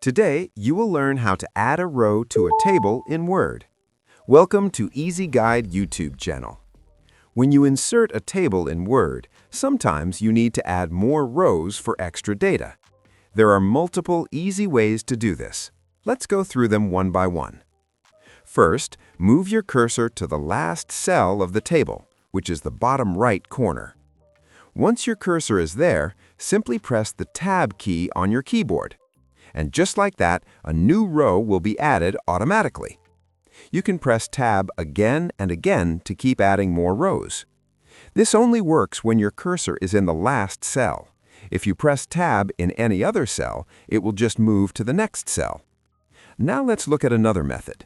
Today, you will learn how to add a row to a table in Word. Welcome to Easy Guide YouTube channel. When you insert a table in Word, sometimes you need to add more rows for extra data. There are multiple easy ways to do this. Let's go through them one by one. First, move your cursor to the last cell of the table, which is the bottom right corner. Once your cursor is there, simply press the Tab key on your keyboard. And just like that, a new row will be added automatically. You can press Tab again and again to keep adding more rows. This only works when your cursor is in the last cell. If you press Tab in any other cell, it will just move to the next cell. Now let's look at another method.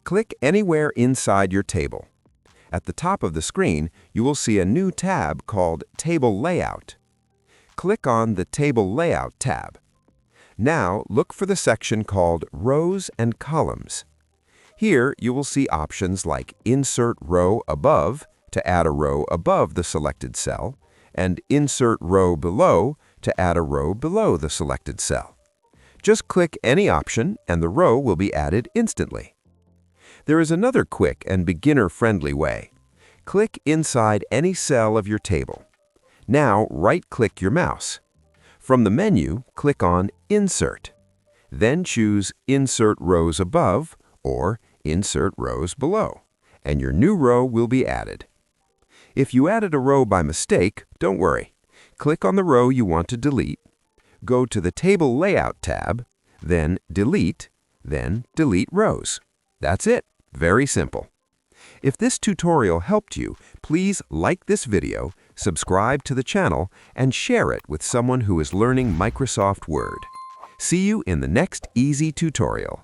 Click anywhere inside your table. At the top of the screen, you will see a new tab called Table Layout. Click on the Table Layout tab. Now, look for the section called Rows and Columns. Here, you will see options like Insert Row Above to add a row above the selected cell, and Insert Row Below to add a row below the selected cell. Just click any option and the row will be added instantly. There is another quick and beginner-friendly way. Click inside any cell of your table. Now, right-click your mouse. From the menu, click on Insert. Then choose Insert Rows Above or Insert Rows Below, and your new row will be added. If you added a row by mistake, don't worry. Click on the row you want to delete, go to the Table Layout tab, then Delete Rows. That's it. Very simple. If this tutorial helped you, please like this video, subscribe to the channel, and share it with someone who is learning Microsoft Word. See you in the next easy tutorial.